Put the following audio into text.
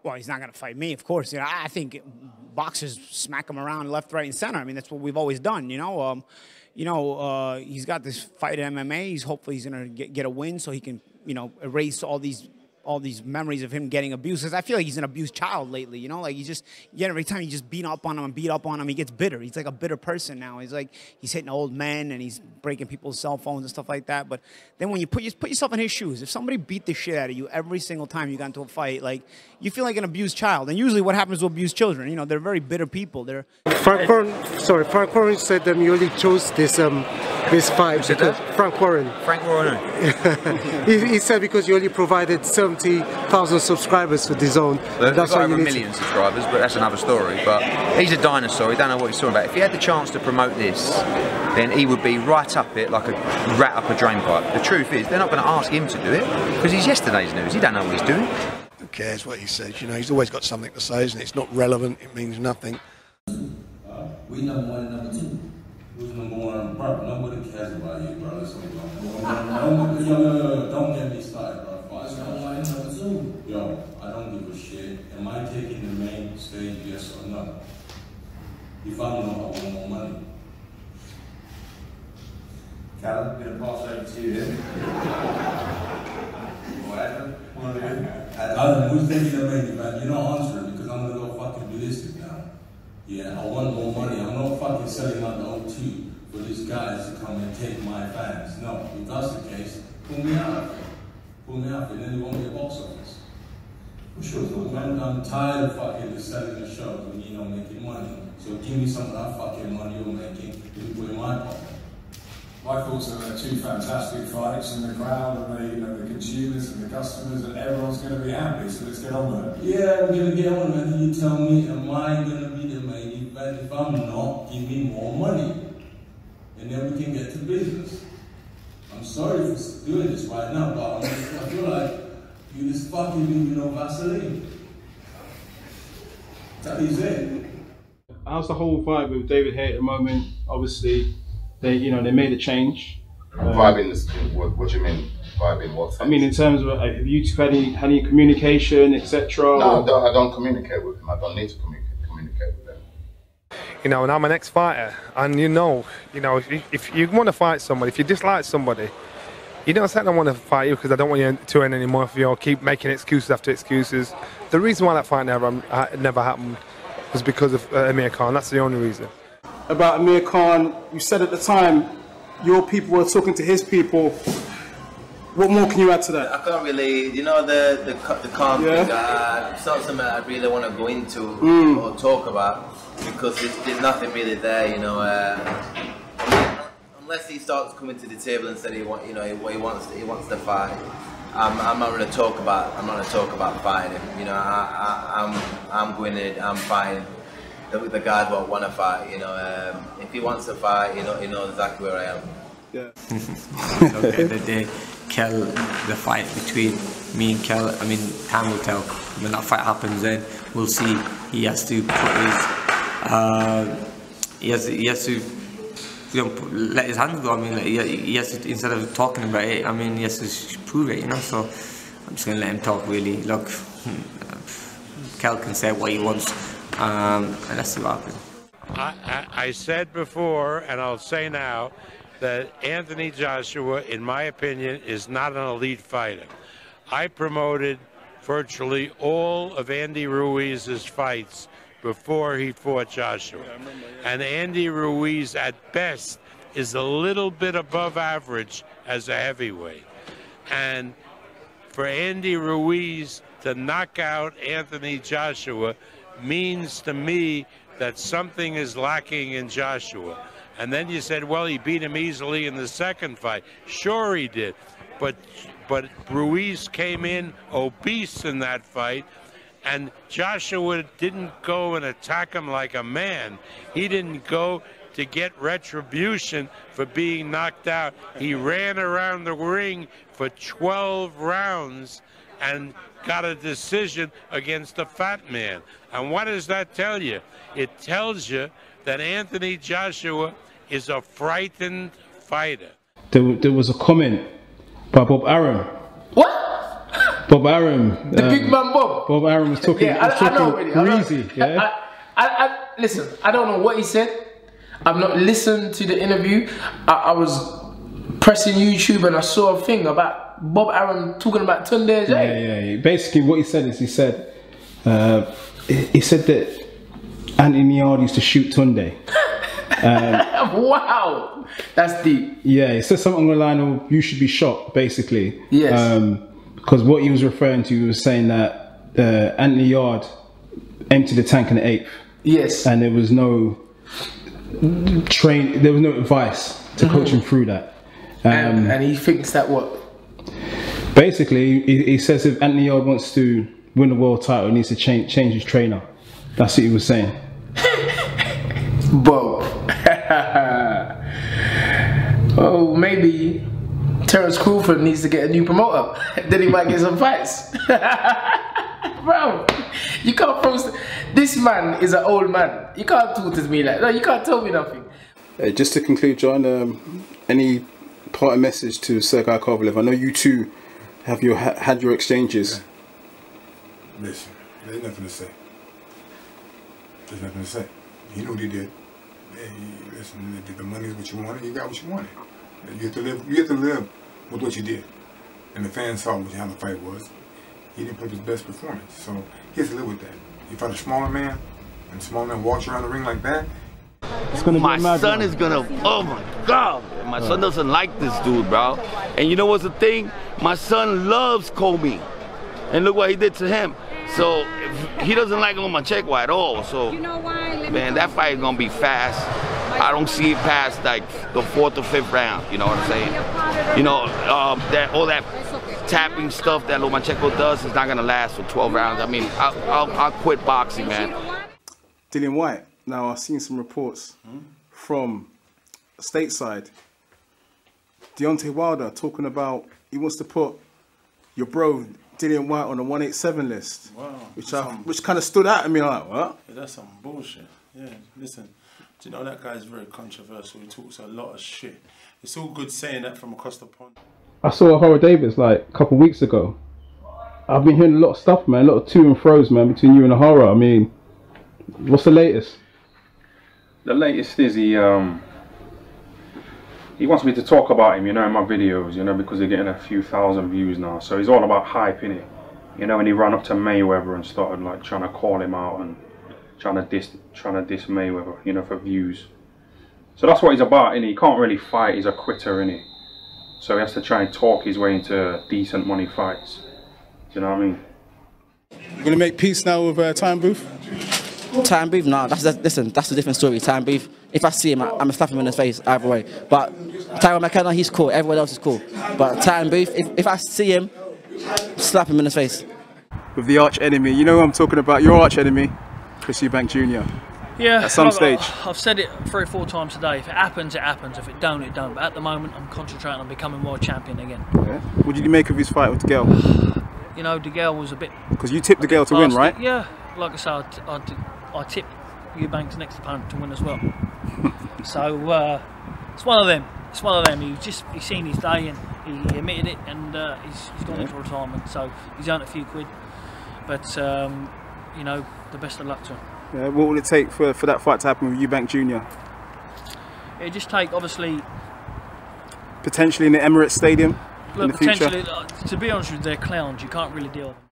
Well, he's not going to fight me, of course. You know, I think boxers smack him around left, right, and center. I mean, that's what we've always done. He's got this fight at MMA. Hopefully he's going to get a win so he can, erase all these memories of him getting abused. Because I feel like he's an abused child lately. Like every time you just beat up on him, he gets bitter. He's like a bitter person now. He's hitting old men and he's breaking people's cell phones and stuff like that. But then when you put yourself in his shoes, if somebody beat the shit out of you every single time you got into a fight, you feel like an abused child. And usually what happens to abused children, they're very bitter people. Frank Warren said he only chose this fight because Frank Warren. he said because you only provided 70,000 subscribers for DAZN. That's why you need million subscribers, but that's another story. But he's a dinosaur. He don't know what he's talking about. If he had the chance to promote this, then he would be right up it like a rat up a drain pipe. The truth is, they're not going to ask him to do it because he's yesterday's news. He don't know what he's doing. Who cares what he says? He's always got something to say, isn't it? It's not relevant. It means nothing. We number one and number two. Who's number one? Bro, nobody cares about you, bro. Let's go. Don't get me started, bro. Number one and number two. Yo, I don't give a shit. Am I taking the main stage, yes or no? If I'm not, I want more money. Kell, I'm going to pass over to you here. Or Adam? Adam, who's taking the main event? You're not answering because I'm going to go fucking ballistic now. Yeah, I want more money. I'm not fucking selling out the O2 for these guys to come and take my fans. No, if that's the case, pull me out of it. Pull me out of it, and then you won't be a box office. What's your thoughts, man? I'm tired of fucking just selling the shows when you're not making money. So give me some of that fucking money you're making and put it in my pocket. My thoughts are they're two fantastic fights, and the crowd and the consumers and the customers and everyone's going to be happy. So let's get on with it. Yeah, we're going to get on with it. You tell me, am I going to be the main event? If I'm not, give me more money, and then we can get to business. I'm sorry for doing this right now, but I feel like you just fucking leave no Vaseline. That is it. How's the whole vibe with David Haye at the moment? Obviously, they made a change. Vibing, what do you mean? Vibing what? I mean, in terms of, have you had any communication, etc.? No, I don't communicate with him. I don't need to communicate with them. And I'm an ex-fighter, and if you want to fight somebody, if you dislike somebody, you don't say I don't want to fight you because I don't want you to earn any more for you, or keep making excuses after excuses. The reason why that fight never happened was because of Amir Khan. That's the only reason. About Amir Khan, you said at the time your people were talking to his people. What more can you add to that? I can't really, the Khan thing, it's not something I really want to go into or talk about because there's nothing really there, unless he starts coming to the table and said he wants to fight. I'm not going to talk about fighting him. I'm going in, I'm fighting the guys won't want to fight. If he wants to fight, he knows exactly where I am. Yeah. Look, at the day, Kell, the fight between me and Kell, I mean, time will tell. When that fight happens, then we'll see. He has to put his, he has to let his hands go. I mean, he has to, instead of talking about it, I mean, he has to prove it, So I'm just gonna let him talk. Really, look, Kell can say what he wants, and let's see what happens. I said before, and I'll say now, that Anthony Joshua, in my opinion, is not an elite fighter. I promoted virtually all of Andy Ruiz's fights before he fought Joshua. And Andy Ruiz, at best, is a little bit above average as a heavyweight. And for Andy Ruiz to knock out Anthony Joshua means to me that something is lacking in Joshua. And then you said, well, he beat him easily in the second fight. Sure he did. But Ruiz came in obese in that fight, and Joshua didn't go and attack him like a man. He didn't go to get retribution for being knocked out. He ran around the ring for 12 rounds and got a decision against the fat man. And what does that tell you? It tells you that Anthony Joshua is a frightened fighter. There was a comment by Bob Arum. What? Bob Arum. The big man Bob. Bob Arum was talking, yeah, I know already. greasy. Yeah? Listen, I don't know what he said. I've not listened to the interview. I was pressing YouTube and I saw a thing about Bob Arum talking about Tunde. Yeah. Basically, what he said is he said that Anthony Niard used to shoot Tunde. Wow, that's deep. Yeah, he said something on the line of "you should be shot," basically. Yes. Because what he was referring to, he was saying that Anthony Niard emptied the tank in the 8th. Yes. And there was no there was no advice to coach him through that. And he thinks that what? Basically, he says if Anthony Niard wants to win the world title, he needs to change his trainer. That's what he was saying. Bob. Oh, maybe Terence Crawford needs to get a new promoter. Then he might get some fights. Bro, you can't post. This man is an old man. You can't talk to me like that. No, you can't tell me nothing. Just to conclude, John, any parting message to Sergei Kovalev? I know you two have had your exchanges. Listen, there's nothing to say. There's nothing to say. You know what he did. Listen, the money is what you wanted. You got what you wanted. You have to live. You have to live with what you did. And the fans saw how the fight was. He didn't put his best performance, so he has to live with that. You fight a smaller man, and a smaller man walks around the ring like that. It's gonna my son is gonna. Oh my God! My son doesn't like this dude, bro. And you know what's the thing? My son loves Kobe, and look what he did to him. So if he doesn't like Lomachenko at all. So man, that fight is gonna be fast. I don't see it past like the 4th or 5th round. You know what I'm saying? You know that all that tapping stuff that Lomachenko does is not gonna last for 12 rounds. I mean, I'll quit boxing, man. Dillian Whyte. Now I've seen some reports from stateside. Deontay Wilder talking about he wants to put your bro Dillian Whyte on the 187 list. Wow. Which kind of stood out to me. I'm like, what? Yeah, that's some bullshit. Yeah, listen. Do you know that guy's very controversial? He talks a lot of shit. It's all good saying that from across the pond. I saw Ohara Davies like a couple of weeks ago. I've been hearing a lot of stuff, man. A lot of to and fro's, man, between you and Ohara. I mean, what's the latest? The latest is he wants me to talk about him, you know, in my videos, you know, because they're getting a few thousand views now. So he's all about hype, innit? You know, and he ran up to Mayweather and started like trying to call him out and trying to diss Mayweather, you know, for views. So that's what he's about, innit? He can't really fight. He's a quitter, innit? So he has to try and talk his way into decent money fights. Do you know what I mean? You're gonna make peace now with Tyan Booth? Tyan Booth, no, listen, that's a different story. Tyan Booth, if I see him, I'm gonna slap him in the face either way. But Tyrone McKenna, he's cool. Everyone else is cool. But Tyan Booth, if I see him, slap him in the face. With the arch enemy, you know who I'm talking about? Your arch enemy, Chris Eubank Jr. Yeah, at some stage. I've said it 3 or 4 times today. If it happens, it happens. If it don't, it don't. But at the moment, I'm concentrating on becoming world champion again. Yeah. What did you make of his fight with Gale? You know, DeGale was a bit... Because you tipped DeGale to win, right? Yeah, like I said, I tipped Eubank's next opponent to win as well. So it's one of them. It's one of them. He's seen his day and he admitted it, and he's gone into retirement. So he's earned a few quid. But you know, the best of luck to him. Yeah, what will it take for that fight to happen with Eubank Jr.? It'll just take, obviously, potentially in the Emirates Stadium in the future. Potentially, to be honest with you, they're clowns. You can't really deal with them.